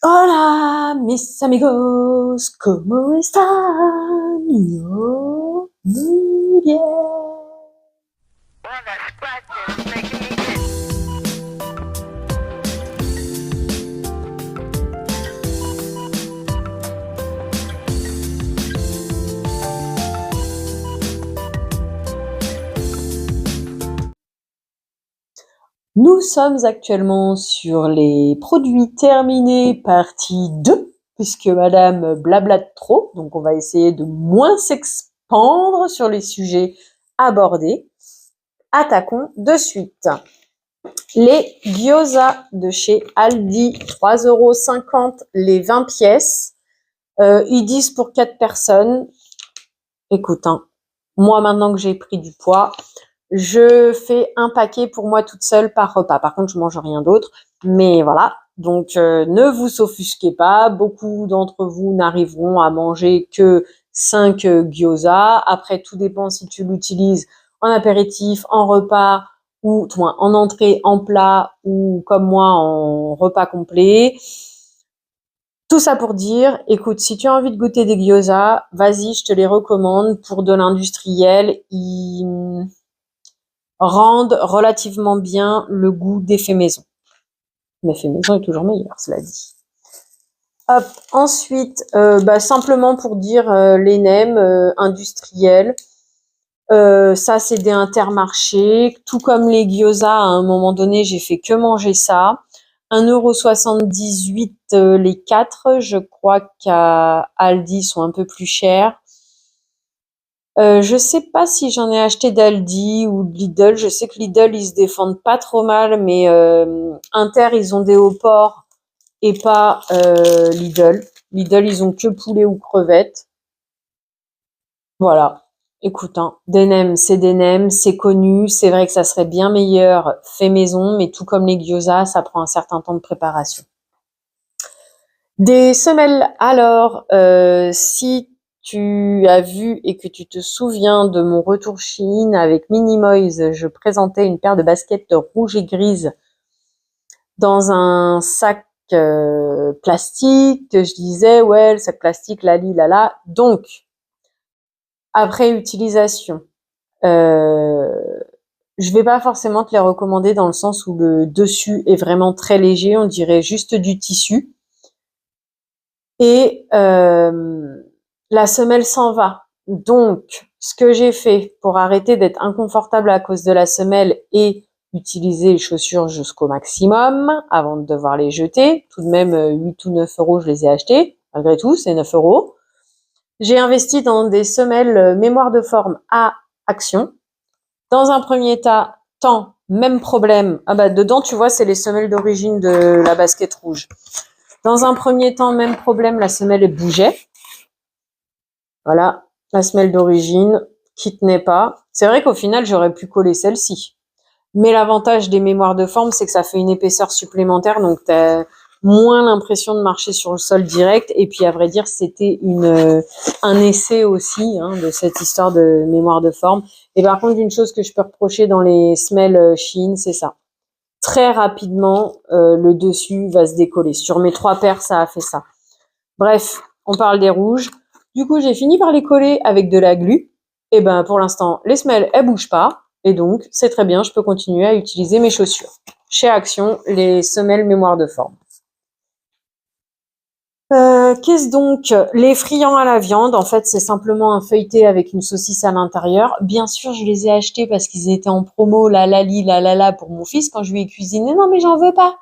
Hola, mis amigos, ¿cómo están? Yo muy bien. Nous sommes actuellement sur les produits terminés, partie 2, puisque madame blablate trop, donc on va essayer de moins s'expandre sur les sujets abordés. Attaquons de suite. Les gyoza de chez Aldi, 3,50 € les 20 pièces. Ils disent pour 4 personnes. Écoute, hein, moi maintenant que j'ai pris du poids, je fais un paquet pour moi toute seule par repas. Par contre, je mange rien d'autre. Mais voilà. Donc, ne vous offusquez pas. Beaucoup d'entre vous n'arriveront à manger que 5 gyoza. Après, tout dépend si tu l'utilises en apéritif, en repas, ou en entrée, en plat, ou comme moi, en repas complet. Tout ça pour dire, écoute, si tu as envie de goûter des gyoza, vas-y, je te les recommande. Pour de l'industriel, ils rendent relativement bien le goût des faits maison. Mais fait maison est toujours meilleur, cela dit. Hop, ensuite, simplement pour dire les nems industriels. Ça, c'est des Intermarchés. Tout comme les gyoza, à un moment donné, j'ai fait que manger ça. 1,78 € les 4. Je crois qu'à Aldi, ils sont un peu plus chers. Je sais pas si j'en ai acheté d'Aldi ou de Lidl. Je sais que Lidl, ils se défendent pas trop mal, mais Inter, ils ont des hauts porcs et pas Lidl. Lidl, ils ont que poulet ou crevettes. Voilà. Écoute, hein, des nems, c'est connu. C'est vrai que ça serait bien meilleur fait maison, mais tout comme les gyoza, ça prend un certain temps de préparation. Des semelles, alors, si tu as vu et que tu te souviens de mon retour Chine avec Minimoys, je présentais une paire de baskets rouges et grises dans un sac plastique, que je disais, ouais, le sac plastique, lali, lala. Donc, après utilisation, je vais pas forcément te les recommander dans le sens où le dessus est vraiment très léger, on dirait juste du tissu. Et la semelle s'en va. Donc, ce que j'ai fait pour arrêter d'être inconfortable à cause de la semelle et utiliser les chaussures jusqu'au maximum avant de devoir les jeter, tout de même 8 ou 9 € je les ai achetées, malgré tout, c'est 9 €. J'ai investi dans des semelles mémoire de forme à action. Dans un premier temps, même problème. Ah bah dedans, tu vois, c'est les semelles d'origine de la basket rouge. Dans un premier temps, même problème, la semelle bougeait. Voilà, la semelle d'origine qui tenait pas. C'est vrai qu'au final, j'aurais pu coller celle-ci. Mais l'avantage des mémoires de forme, c'est que ça fait une épaisseur supplémentaire, donc t'as moins l'impression de marcher sur le sol direct. Et puis, à vrai dire, c'était un essai aussi de cette histoire de mémoire de forme. Et par contre, une chose que je peux reprocher dans les semelles Shein, c'est ça. Très rapidement, le dessus va se décoller. Sur mes 3 paires, ça a fait ça. Bref, on parle des rouges. Du coup, j'ai fini par les coller avec de la glu. Et ben, pour l'instant, les semelles, elles bougent pas. Et donc, c'est très bien, je peux continuer à utiliser mes chaussures. Chez Action, les semelles mémoire de forme. Qu'est-ce donc? Les friands à la viande, en fait, c'est simplement un feuilleté avec une saucisse à l'intérieur. Bien sûr, je les ai achetés parce qu'ils étaient en promo, la lali, la lala pour mon fils quand je lui ai cuisiné. Non, mais j'en veux pas.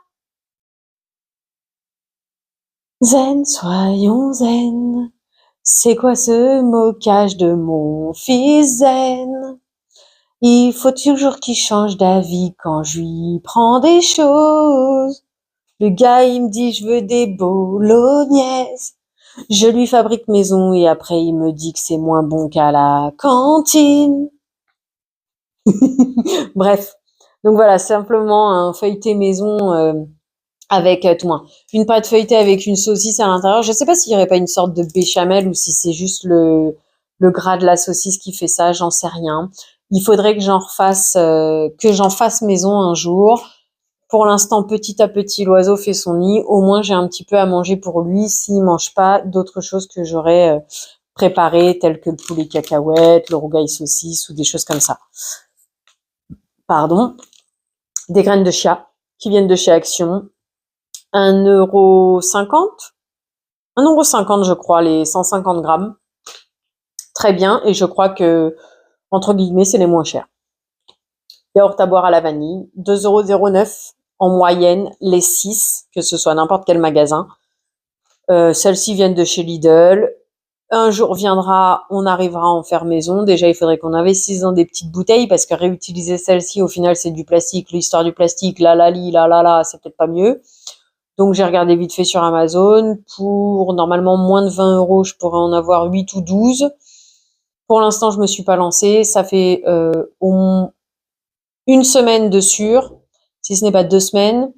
Zen, soyons zen. C'est quoi ce moquage de mon fils zen? Il faut toujours qu'il change d'avis quand je lui prends des choses. Le gars, il me dit, je veux des bolognaises. Je lui fabrique maison et après, il me dit que c'est moins bon qu'à la cantine. Bref. Donc voilà, simplement un feuilleté maison avec une pâte feuilletée avec une saucisse à l'intérieur. Je sais pas s'il y aurait pas une sorte de béchamel ou si c'est juste le gras de la saucisse qui fait ça, j'en sais rien. Il faudrait que j'en fasse maison un jour. Pour l'instant, petit à petit, l'oiseau fait son nid. Au moins, j'ai un petit peu à manger pour lui s'il mange pas d'autres choses que j'aurais préparées, telles que le poulet cacahuète, le rougail saucisse ou des choses comme ça. Pardon. Des graines de chia qui viennent de chez Action. 1,50 €. 1,50 € je crois, les 150 grammes. Très bien. Et je crois que, entre guillemets, c'est les moins chers. Yaourt à boire à la vanille, 2,09 € en moyenne, les 6, que ce soit n'importe quel magasin. Celles-ci viennent de chez Lidl. Un jour viendra, on arrivera à en faire maison. Déjà, il faudrait qu'on investisse dans des petites bouteilles parce que réutiliser celle-ci, au final, c'est du plastique. L'histoire du plastique, c'est peut-être pas mieux. Donc, j'ai regardé vite fait sur Amazon. Pour normalement moins de 20 €, je pourrais en avoir 8 ou 12. Pour l'instant, je me suis pas lancée. Ça fait une semaine de sûr, si ce n'est pas 2 semaines.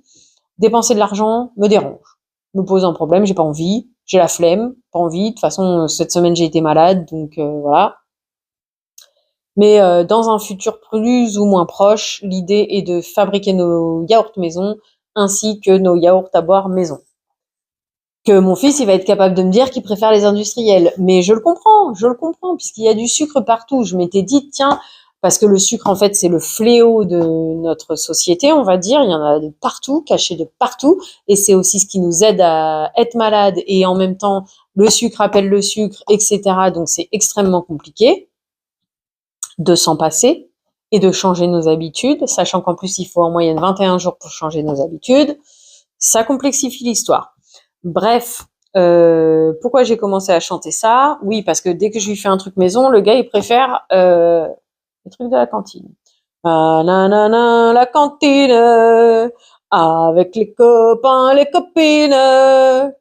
Dépenser de l'argent me dérange, me pose un problème, j'ai pas envie, j'ai la flemme, pas envie. De toute façon, cette semaine j'ai été malade, donc voilà. Mais dans un futur plus ou moins proche, l'idée est de fabriquer nos yaourts maison ainsi que nos yaourts à boire maison. Que mon fils, il va être capable de me dire qu'il préfère les industriels. Mais je le comprends, puisqu'il y a du sucre partout. Je m'étais dit, tiens, parce que le sucre, en fait, c'est le fléau de notre société, on va dire. Il y en a de partout, caché de partout. Et c'est aussi ce qui nous aide à être malade. Et en même temps, le sucre appelle le sucre, etc. Donc, c'est extrêmement compliqué de s'en passer et de changer nos habitudes, sachant qu'en plus, il faut en moyenne 21 jours pour changer nos habitudes. Ça complexifie l'histoire. Bref, pourquoi j'ai commencé à chanter ça? Oui, parce que dès que je lui fais un truc maison, le gars, il préfère les trucs de la cantine. Ah, nanana, la cantine, avec les copains, les copines.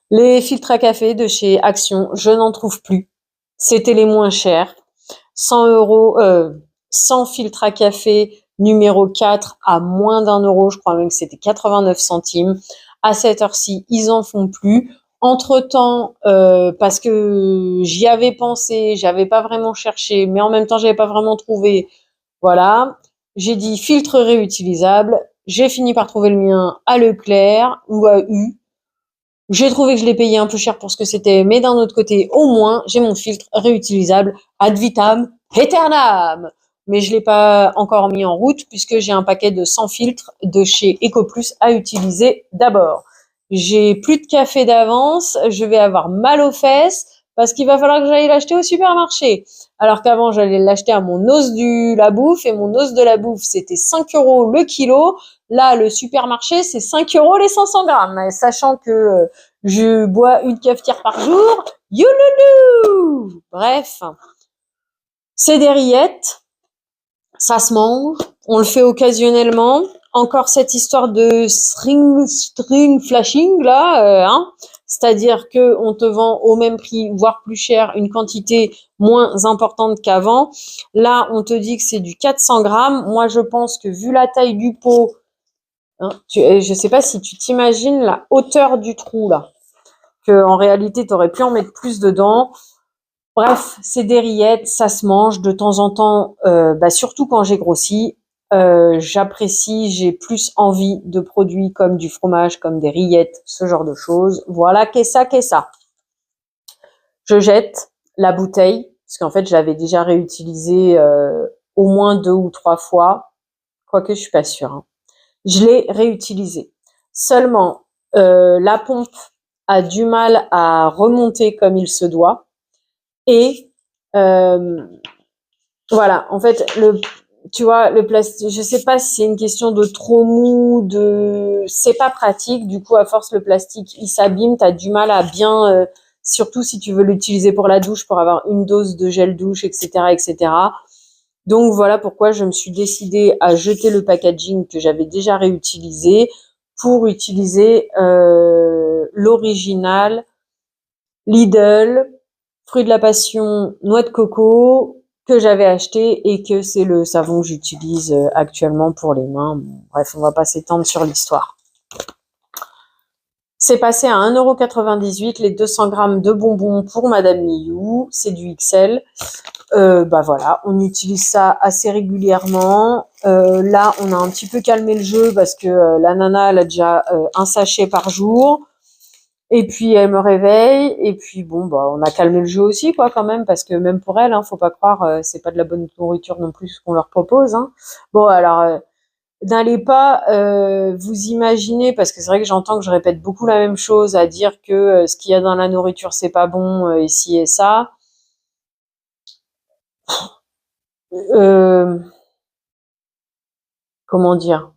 Les filtres à café de chez Action, je n'en trouve plus. C'était les moins chers. 100 €, 100 filtres à café numéro 4 à moins d'1 €, je crois même que c'était 89 centimes. À cette heure-ci, ils en font plus. Entre-temps, parce que j'y avais pensé, j'avais pas vraiment cherché, mais en même temps, j'avais pas vraiment trouvé. Voilà. J'ai dit filtre réutilisable. J'ai fini par trouver le mien à Leclerc ou à U. J'ai trouvé que je l'ai payé un peu cher pour ce que c'était, mais d'un autre côté, au moins, j'ai mon filtre réutilisable ad vitam aeternam. Mais je l'ai pas encore mis en route puisque j'ai un paquet de 100 filtres de chez EcoPlus à utiliser d'abord. J'ai plus de café d'avance, je vais avoir mal aux fesses parce qu'il va falloir que j'aille l'acheter au supermarché. Alors qu'avant, j'allais l'acheter à mon os de la bouffe et mon os de la bouffe, c'était 5 € le kilo. Là, le supermarché, c'est 5 € les 500 grammes. Sachant que je bois une cafetière par jour. Youloulou! Bref. C'est des rillettes. Ça se mange. On le fait occasionnellement. Encore cette histoire de string flashing, là, hein. C'est-à-dire que on te vend au même prix, voire plus cher, une quantité moins importante qu'avant. Là, on te dit que c'est du 400 grammes. Moi, je pense que vu la taille du pot, hein, je sais pas si tu t'imagines la hauteur du trou, là. Que en réalité, tu aurais pu en mettre plus dedans. Bref, c'est des rillettes, ça se mange de temps en temps, surtout quand j'ai grossi. J'apprécie, j'ai plus envie de produits comme du fromage, comme des rillettes, ce genre de choses. Voilà, qu'est-ce ça. Je jette la bouteille, parce qu'en fait, je l'avais déjà réutilisée au moins 2 ou 3 fois, quoique je suis pas sûre, hein. Je l'ai réutilisée. Seulement, la pompe a du mal à remonter comme il se doit. Et voilà, en fait, tu vois, le plastique, je sais pas si c'est une question de trop mou, c'est pas pratique. Du coup, à force, le plastique, il s'abîme. T'as du mal à bien, surtout si tu veux l'utiliser pour la douche, pour avoir une dose de gel douche, etc., etc. Donc voilà pourquoi je me suis décidée à jeter le packaging que j'avais déjà réutilisé pour utiliser l'original Lidl, fruit de la passion, noix de coco, que j'avais acheté et que c'est le savon que j'utilise actuellement pour les mains. Bon, bref, on va pas s'étendre sur l'histoire. C'est passé à 1,98 € les 200 grammes de bonbons pour Madame Miou. C'est du XL. bah voilà, on utilise ça assez régulièrement. Là, on a un petit peu calmé le jeu parce que la nana, elle a déjà un sachet par jour. Et puis elle me réveille. Et puis bon, bah on a calmé le jeu aussi, quoi, quand même, parce que même pour elle, hein, faut pas croire, c'est pas de la bonne nourriture non plus ce qu'on leur propose. Hein. Bon, alors n'allez pas vous imaginer, parce que c'est vrai que j'entends que je répète beaucoup la même chose, à dire que ce qu'il y a dans la nourriture c'est pas bon, et ci et ça. Euh, comment dire?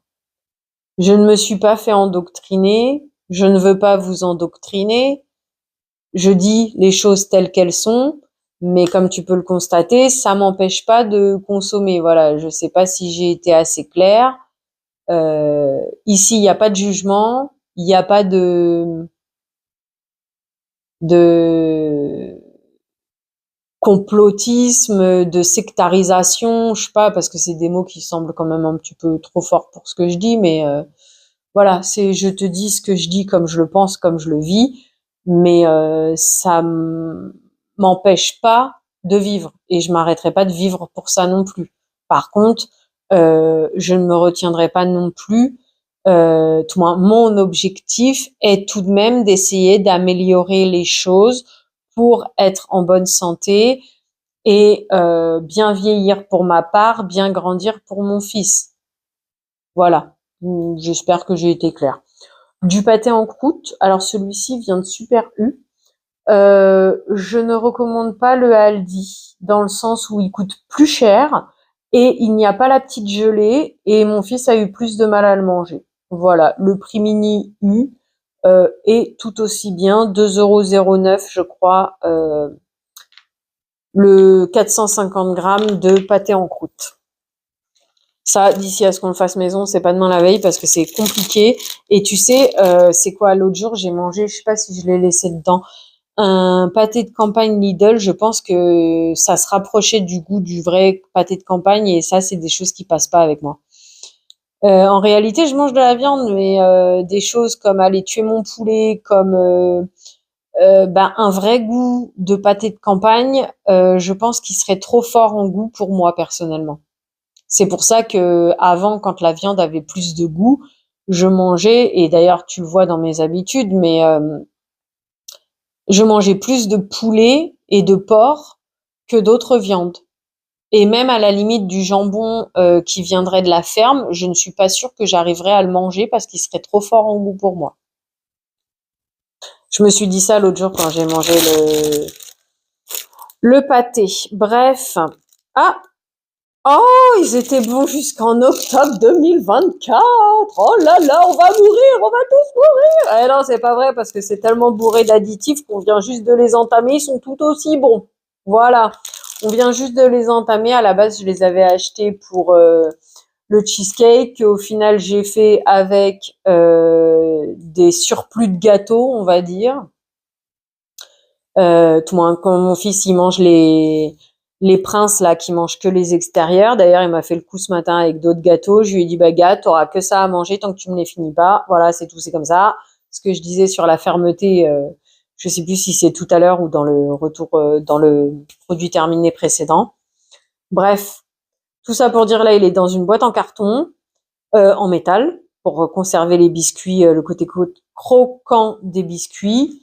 Je ne me suis pas fait endoctriner, je ne veux pas vous endoctriner, je dis les choses telles qu'elles sont, mais comme tu peux le constater, ça m'empêche pas de consommer. Voilà, je sais pas si j'ai été assez claire. Ici, il n'y a pas de jugement, il n'y a pas de complotisme, de sectarisation, je sais pas, parce que c'est des mots qui semblent quand même un petit peu trop forts pour ce que je dis, mais voilà, c'est je te dis ce que je dis comme je le pense, comme je le vis, mais ça m'empêche pas de vivre et je m'arrêterai pas de vivre pour ça non plus. Par contre, je ne me retiendrai pas non plus. Tout moins, mon objectif est tout de même d'essayer d'améliorer les choses pour être en bonne santé et bien vieillir pour ma part, bien grandir pour mon fils. Voilà. J'espère que j'ai été claire. Du pâté en croûte, alors celui-ci vient de Super U. Je ne recommande pas le Aldi dans le sens où il coûte plus cher et il n'y a pas la petite gelée et mon fils a eu plus de mal à le manger. Voilà, le prix mini U est tout aussi bien, 2,09 € je crois, le 450 grammes de pâté en croûte. Ça, d'ici à ce qu'on le fasse maison, c'est pas demain la veille parce que c'est compliqué. Et tu sais, c'est quoi, l'autre jour, j'ai mangé, je sais pas si je l'ai laissé dedans, un pâté de campagne Lidl. Je pense que ça se rapprochait du goût du vrai pâté de campagne et ça, c'est des choses qui passent pas avec moi. En réalité, je mange de la viande, mais des choses comme aller tuer mon poulet, comme ben, un vrai goût de pâté de campagne, je pense qu'il serait trop fort en goût pour moi personnellement. C'est pour ça que avant, quand la viande avait plus de goût, je mangeais, et d'ailleurs tu le vois dans mes habitudes, mais je mangeais plus de poulet et de porc que d'autres viandes. Et même à la limite du jambon qui viendrait de la ferme, je ne suis pas sûre que j'arriverais à le manger parce qu'il serait trop fort en goût pour moi. Je me suis dit ça l'autre jour quand j'ai mangé le pâté. Bref. Ah, oh, ils étaient bons jusqu'en octobre 2024. Oh là là, on va mourir, on va tous mourir. Eh non, c'est pas vrai parce que c'est tellement bourré d'additifs qu'on vient juste de les entamer, ils sont tout aussi bons. Voilà, on vient juste de les entamer. À la base, je les avais achetés pour le cheesecake qu'au final j'ai fait avec des surplus de gâteaux, on va dire. Tout moins quand mon fils il mange les princes là qui mangent que les extérieurs. D'ailleurs, il m'a fait le coup ce matin avec d'autres gâteaux. Je lui ai dit bah gars, t'auras que ça à manger tant que tu me les finis pas. Voilà, c'est tout, c'est comme ça. Ce que je disais sur la fermeté, je sais plus si c'est tout à l'heure ou dans le retour dans le produit terminé précédent. Bref, tout ça pour dire là, il est dans une boîte en carton en métal pour conserver les biscuits, le côté croquant des biscuits.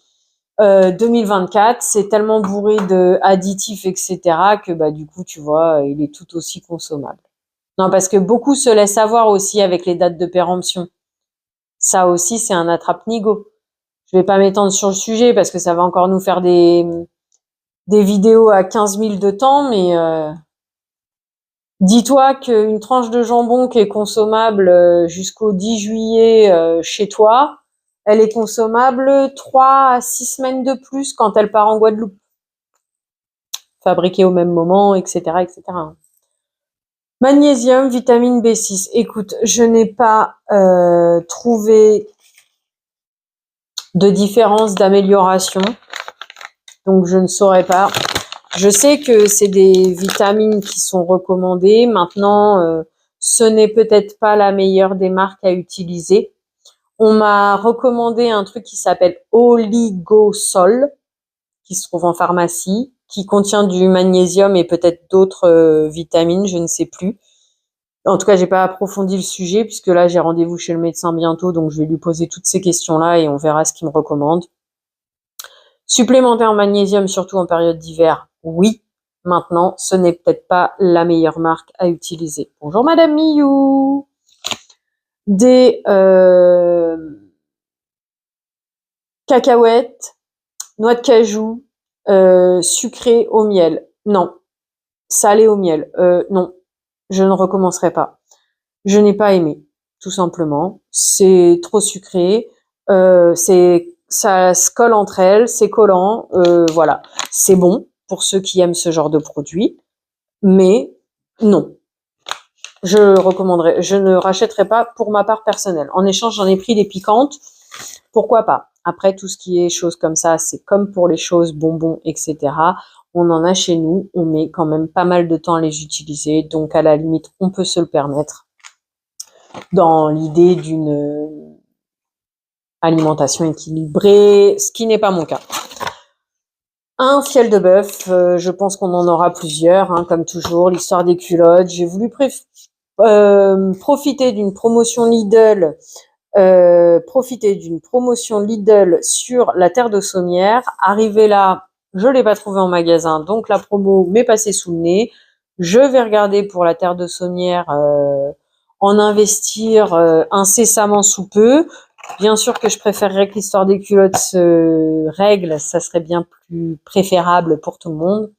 2024, c'est tellement bourré de additifs, etc., que bah du coup, tu vois, il est tout aussi consommable. Non, parce que beaucoup se laissent avoir aussi avec les dates de péremption. Ça aussi, c'est un attrape-nigo. Je vais pas m'étendre sur le sujet parce que ça va encore nous faire des vidéos à 15 000 de temps, mais dis-toi qu'une tranche de jambon qui est consommable jusqu'au 10 juillet chez toi, elle est consommable 3 à 6 semaines de plus quand elle part en Guadeloupe. Fabriquée au même moment, etc., etc. Magnésium, vitamine B6. Écoute, je n'ai pas trouvé de différence d'amélioration, donc je ne saurais pas. Je sais que c'est des vitamines qui sont recommandées. Maintenant, ce n'est peut-être pas la meilleure des marques à utiliser. On m'a recommandé un truc qui s'appelle Oligosol, qui se trouve en pharmacie. qui contient du magnésium et peut-être d'autres vitamines, je ne sais plus. En tout cas, j'ai pas approfondi le sujet puisque là, j'ai rendez-vous chez le médecin bientôt, donc je vais lui poser toutes ces questions-là et on verra ce qu'il me recommande. Supplémenter en magnésium, surtout en période d'hiver, oui. Maintenant, ce n'est peut-être pas la meilleure marque à utiliser. Bonjour Madame Miou. Des cacahuètes, noix de cajou, sucrées au miel. Non. Salé au miel. Non. Je ne recommencerai pas. Je n'ai pas aimé, tout simplement. C'est trop sucré. Ça se colle entre elles, c'est collant. Voilà. C'est bon pour ceux qui aiment ce genre de produit. Mais non. Je ne rachèterai pas pour ma part personnelle. En échange, j'en ai pris des piquantes. Pourquoi pas? Après, tout ce qui est choses comme ça, c'est comme pour les choses bonbons, etc. On en a chez nous. On met quand même pas mal de temps à les utiliser. Donc, à la limite, on peut se le permettre dans l'idée d'une alimentation équilibrée, ce qui n'est pas mon cas. Un fiel de bœuf, je pense qu'on en aura plusieurs, hein, comme toujours, l'histoire des culottes. J'ai voulu profiter d'une promotion Lidl sur la terre de Sommières. Arrivé là, je l'ai pas trouvé en magasin, donc la promo m'est passée sous le nez. Je vais regarder pour la terre de Sommières, en investir incessamment sous peu. Bien sûr que je préférerais que l'histoire des culottes se règle, ça serait bien plus préférable pour tout le monde.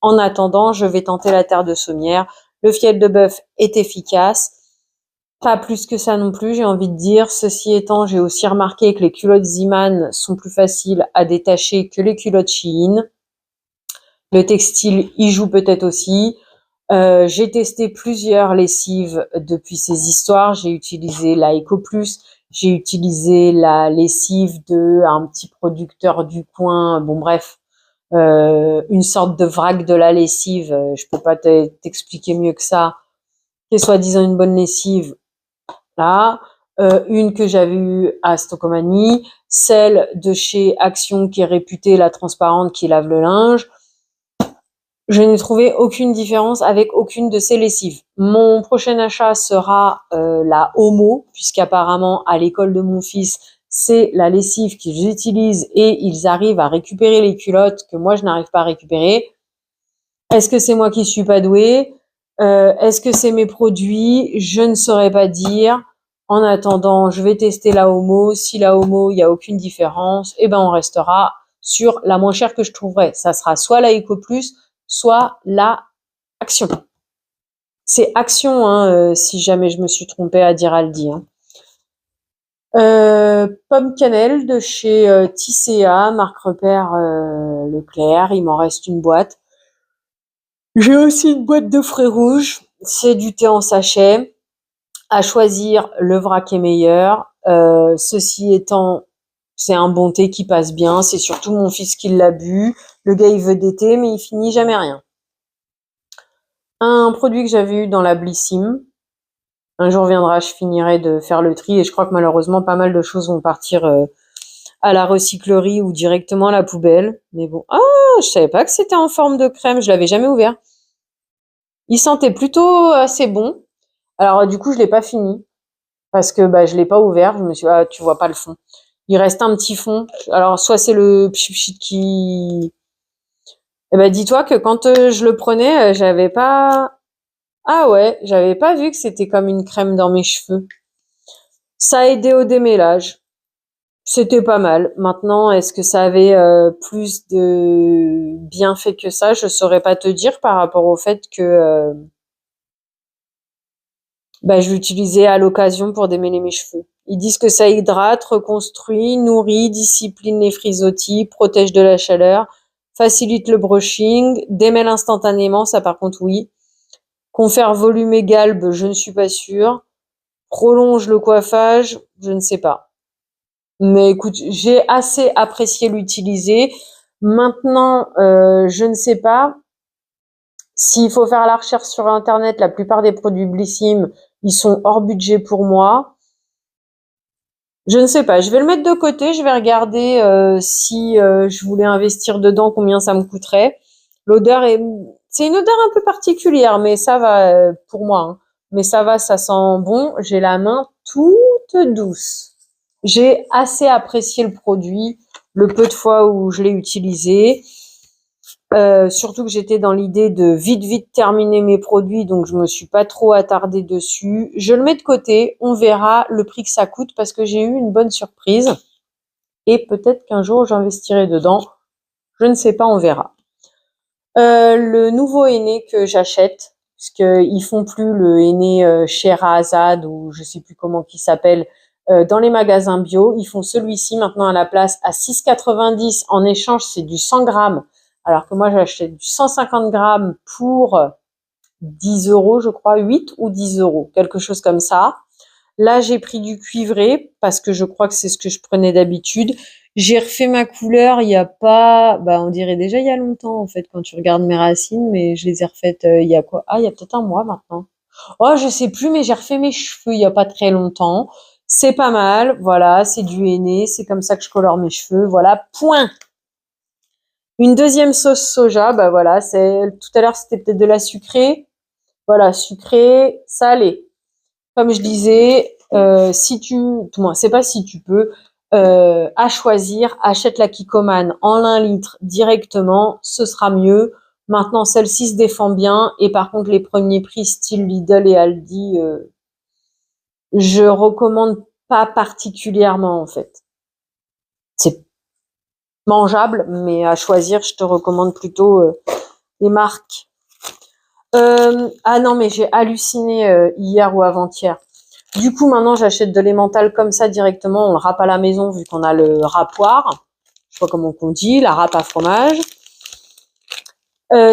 En attendant, je vais tenter la terre de Sommières. Le fiel de bœuf est efficace. Pas plus que ça non plus, j'ai envie de dire. Ceci étant, j'ai aussi remarqué que les culottes Ziman sont plus faciles à détacher que les culottes Shein. Le textile y joue peut-être aussi. J'ai testé plusieurs lessives depuis ces histoires. J'ai utilisé la EcoPlus, j'ai utilisé la lessive de un petit producteur du coin. Bon bref, une sorte de vrac de la lessive. Je peux pas t'expliquer mieux que ça. Qui est soi-disant une bonne lessive. Là, une que j'avais eue à Stocomanie, celle de chez Action qui est réputée la transparente qui lave le linge. Je n'ai trouvé aucune différence avec aucune de ces lessives. Mon prochain achat sera la Omo, puisqu'apparemment à l'école de mon fils, c'est la lessive qu'ils utilisent et ils arrivent à récupérer les culottes que moi je n'arrive pas à récupérer. Est-ce que c'est moi qui suis pas douée? Est-ce que c'est mes produits? Je ne saurais pas dire. En attendant, je vais tester la Omo. Si la Omo, il n'y a aucune différence, eh ben on restera sur la moins chère que je trouverai. Ça sera soit la EcoPlus, soit la Action. C'est Action, hein, si jamais je me suis trompée à dire Aldi. Hein. Pomme cannelle de chez Tisséa, marque repère Leclerc. Il m'en reste une boîte. J'ai aussi une boîte de frais rouges. C'est du thé en sachet. À choisir, le vrac est meilleur. Ceci étant, c'est un bon thé qui passe bien. C'est surtout mon fils qui l'a bu. Le gars, il veut des thés, mais il finit jamais rien. Un produit que j'avais eu dans la Blissim. Un jour viendra, je finirai de faire le tri et je crois que malheureusement, pas mal de choses vont partir à la recyclerie ou directement à la poubelle. Mais bon, je savais pas que c'était en forme de crème. Je l'avais jamais ouvert. Il sentait plutôt assez bon. Alors du coup, je l'ai pas fini parce que je l'ai pas ouvert. Je me suis dit, tu vois pas le fond. Il reste un petit fond. Alors soit c'est le pchit qui... Eh ben dis-toi que quand je le prenais, j'avais pas... Ah ouais, j'avais pas vu que c'était comme une crème dans mes cheveux. Ça a aidé au démêlage. C'était pas mal. Maintenant, est-ce que ça avait plus de bienfaits que ça? Je saurais pas te dire par rapport au fait que je l'utilisais à l'occasion pour démêler mes cheveux. Ils disent que ça hydrate, reconstruit, nourrit, discipline les frisottis, protège de la chaleur, facilite le brushing, démêle instantanément, ça par contre oui. Confère volume et galbe, je ne suis pas sûre. Prolonge le coiffage, je ne sais pas. Mais écoute, j'ai assez apprécié l'utiliser. Maintenant, je ne sais pas s'il faut faire la recherche sur Internet. La plupart des produits Blissim, ils sont hors budget pour moi. Je ne sais pas. Je vais le mettre de côté. Je vais regarder si je voulais investir dedans, combien ça me coûterait. L'odeur c'est une odeur un peu particulière, mais ça va pour moi, hein. Mais ça va, ça sent bon. J'ai la main toute douce. J'ai assez apprécié le produit, le peu de fois où je l'ai utilisé. Surtout que j'étais dans l'idée de vite terminer mes produits, donc je me suis pas trop attardée dessus. Je le mets de côté, on verra le prix que ça coûte parce que j'ai eu une bonne surprise et peut-être qu'un jour j'investirai dedans. Je ne sais pas, on verra. Le nouveau henné que j'achète, parce qu'ils font plus le henné Sherazade ou je sais plus comment il s'appelle dans les magasins bio. Ils font celui-ci maintenant à la place à 6,90. En échange, c'est du 100 grammes. Alors que moi, j'achète du 150 grammes pour 10 euros, je crois, 8 ou 10 euros, quelque chose comme ça. Là, j'ai pris du cuivré parce que je crois que c'est ce que je prenais d'habitude. J'ai refait ma couleur il y a pas, on dirait déjà il y a longtemps en fait quand tu regardes mes racines, mais je les ai refaites il y a quoi? Ah, il y a peut-être un mois maintenant. Oh, je sais plus, mais j'ai refait mes cheveux il y a pas très longtemps. C'est pas mal, voilà, c'est du henné, c'est comme ça que je colore mes cheveux, voilà, point. Une deuxième sauce soja, voilà, tout à l'heure c'était peut-être de la sucrée, voilà, sucrée, salée. Comme je disais, si tu, tout moins, c'est pas si tu peux, à choisir, achète la Kikkoman en 1 litre directement, ce sera mieux. Maintenant, celle-ci se défend bien, et par contre, les premiers prix style Lidl et Aldi, je recommande pas particulièrement en fait. C'est mangeable, mais à choisir, je te recommande plutôt les marques. Ah non, mais j'ai halluciné hier ou avant-hier. Du coup, maintenant, j'achète de l'emmental comme ça directement. On le râpe à la maison vu qu'on a le râpoir. Je sais pas comment on dit, la râpe à fromage.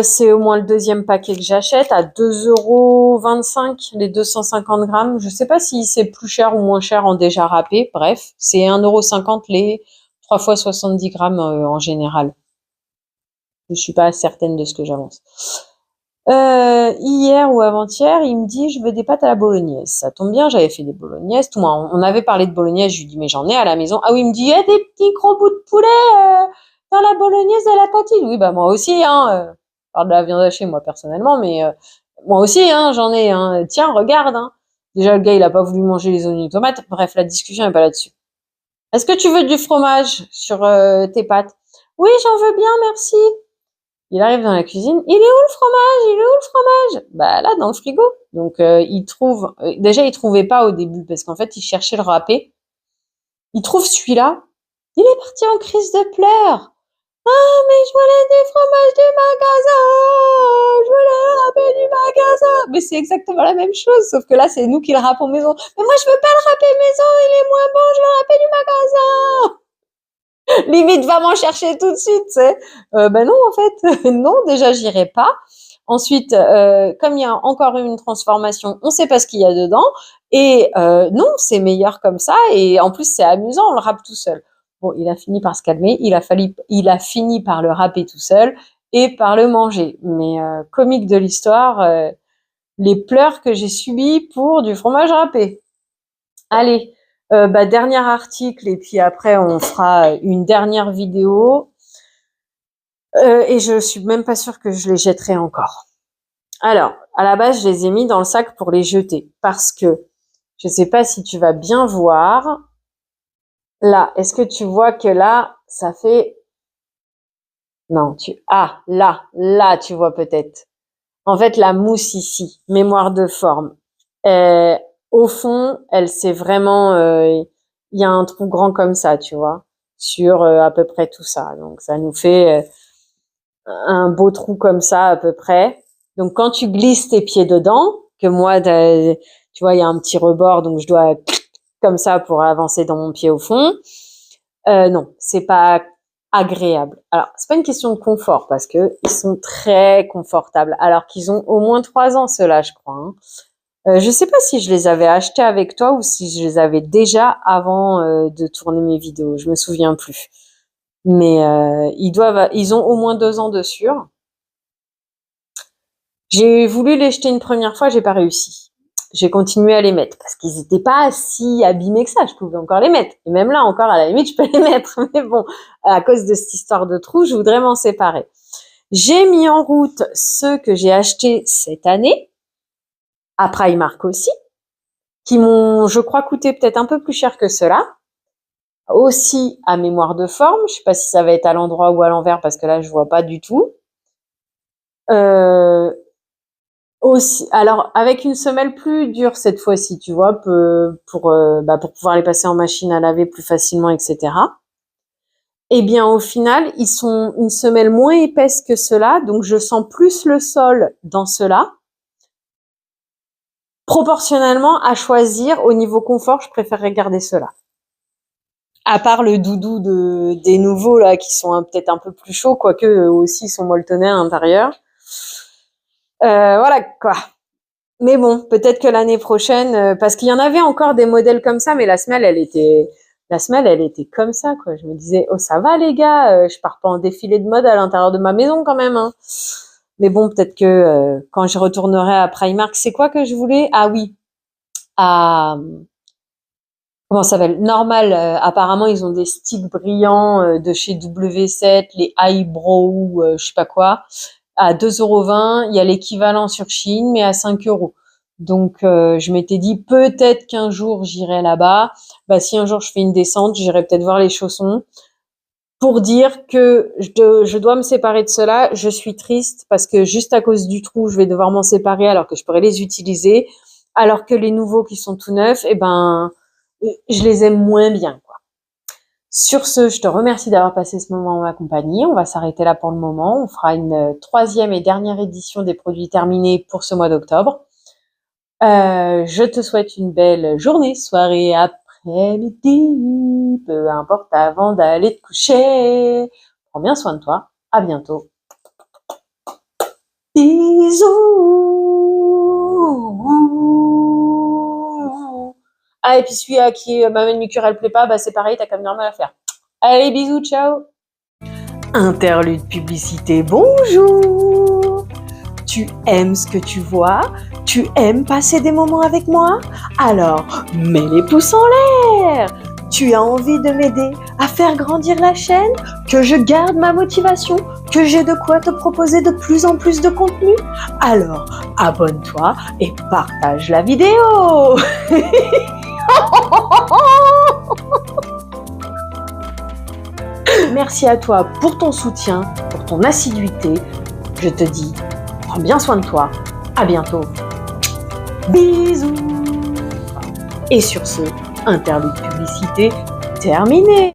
C'est au moins le deuxième paquet que j'achète à 2,25 € les 250 grammes. Je sais pas si c'est plus cher ou moins cher en déjà râpé. Bref, c'est 1,50 € les 3 fois 70 grammes en général. Je suis pas certaine de ce que j'avance. Hier ou avant-hier, il me dit je veux des pâtes à la bolognaise. Ça tombe bien, j'avais fait des bolognaises. Tout moi, on avait parlé de bolognaise. Je lui dis mais j'en ai à la maison. Ah oui, il me dit il y a des petits gros bouts de poulet dans la bolognaise de la cantine. Oui, moi aussi, hein. Je parle de la viande hachée moi personnellement, mais moi aussi, hein, j'en ai. Hein. Tiens, regarde. Hein. Déjà le gars il a pas voulu manger les oignons et tomates. Bref, la discussion est pas là-dessus. Est-ce que tu veux du fromage sur tes pâtes? Oui, j'en veux bien, merci. Il arrive dans la cuisine, il est où le fromage? Il est où le fromage? Là, dans le frigo. Donc il trouve, déjà il trouvait pas au début parce qu'en fait il cherchait le râpé. Il trouve celui-là. Il est parti en crise de pleurs. Ah mais je voulais des fromages du magasin, je voulais le râpé du magasin. Mais c'est exactement la même chose, sauf que là c'est nous qui le râpons maison. Mais moi je veux pas le râpé maison, il est moins bon, je veux le râpé du magasin. Limite, va m'en chercher tout de suite, tu sais. Non, en fait, non, déjà, j'irai pas. Ensuite, comme il y a encore eu une transformation, on sait pas ce qu'il y a dedans. Et non, c'est meilleur comme ça. Et en plus, c'est amusant, on le râpe tout seul. Bon, il a fini par se calmer. Il a fini par le râper tout seul et par le manger. Mais comique de l'histoire, les pleurs que j'ai subis pour du fromage râpé. Allez. Dernier article et puis après on fera une dernière vidéo et je suis même pas sûre que je les jetterai encore. Alors, à la base, je les ai mis dans le sac pour les jeter parce que je sais pas si tu vas bien voir. Là, est-ce que tu vois que là, ça fait non, là, tu vois peut-être. En fait, la mousse ici, mémoire de forme. Au fond, elle c'est vraiment, il y a un trou grand comme ça, tu vois, sur à peu près tout ça. Donc ça nous fait un beau trou comme ça à peu près. Donc quand tu glisses tes pieds dedans, que moi, tu vois, il y a un petit rebord, donc je dois comme ça pour avancer dans mon pied au fond. Non, c'est pas agréable. Alors, c'est pas une question de confort parce que ils sont très confortables, alors qu'ils ont au moins 3 ans ceux-là, je crois. Hein. Je sais pas si je les avais achetés avec toi ou si je les avais déjà avant de tourner mes vidéos. Je me souviens plus. Mais ils ont au moins 2 ans de sûr. J'ai voulu les jeter une première fois, j'ai pas réussi. J'ai continué à les mettre parce qu'ils étaient pas si abîmés que ça. Je pouvais encore les mettre. Et même là, encore, à la limite, je peux les mettre. Mais bon, à cause de cette histoire de trou, je voudrais m'en séparer. J'ai mis en route ceux que j'ai achetés cette année, à Primark aussi, qui m'ont, je crois, coûté peut-être un peu plus cher que ceux-là. Aussi à mémoire de forme, je sais pas si ça va être à l'endroit ou à l'envers parce que là je vois pas du tout. Aussi, alors avec une semelle plus dure cette fois-ci, tu vois, pour pouvoir les passer en machine à laver plus facilement, etc. Eh bien, au final, ils sont une semelle moins épaisse que ceux-là, donc je sens plus le sol dans ceux-là. Proportionnellement, à choisir au niveau confort, je préférerais garder ceux-là. À part le doudou des nouveaux là, qui sont peut-être un peu plus chauds, quoique eux aussi ils sont molletonnés à l'intérieur. Voilà quoi. Mais bon, peut-être que l'année prochaine, parce qu'il y en avait encore des modèles comme ça, mais la semelle, elle était comme ça, quoi. Je me disais, oh, ça va, les gars, je pars pas en défilé de mode à l'intérieur de ma maison, quand même, hein. Mais bon, peut-être que quand je retournerai à Primark, c'est quoi que je voulais? Ah oui, à comment ça s'appelle? Normal, apparemment, ils ont des sticks brillants de chez W7, les Eyebrow, je sais pas quoi, à 2,20 €. Il y a l'équivalent sur Shein, mais à 5 €. Donc, je m'étais dit peut-être qu'un jour j'irai là-bas. Bah, si un jour je fais une descente, j'irai peut-être voir les chaussons pour dire que je dois me séparer de cela. Je suis triste parce que juste à cause du trou, je vais devoir m'en séparer alors que je pourrais les utiliser. Alors que les nouveaux qui sont tout neufs, eh ben, je les aime moins bien, quoi. Sur ce, je te remercie d'avoir passé ce moment en ma compagnie. On va s'arrêter là pour le moment. On fera une troisième et dernière édition des produits terminés pour ce mois d'octobre. Je te souhaite une belle journée, soirée, après-midi, peu importe, avant d'aller te coucher. Prends bien soin de toi. À bientôt. Bisous. Ah, et puis celui à qui ma manucure elle plaît pas, bah c'est pareil, t'as quand même normal à faire. Allez, bisous, ciao. Interlude publicité, bonjour. Tu aimes ce que tu vois? Tu aimes passer des moments avec moi? Alors, mets les pouces en l'air. Tu as envie de m'aider à faire grandir la chaîne? Que je garde ma motivation? Que j'ai de quoi te proposer de plus en plus de contenu? Alors, abonne-toi et partage la vidéo. Merci à toi pour ton soutien, pour ton assiduité. Je te dis, prends bien soin de toi. À bientôt. Bisous. Et sur ce, interlude publicité terminé.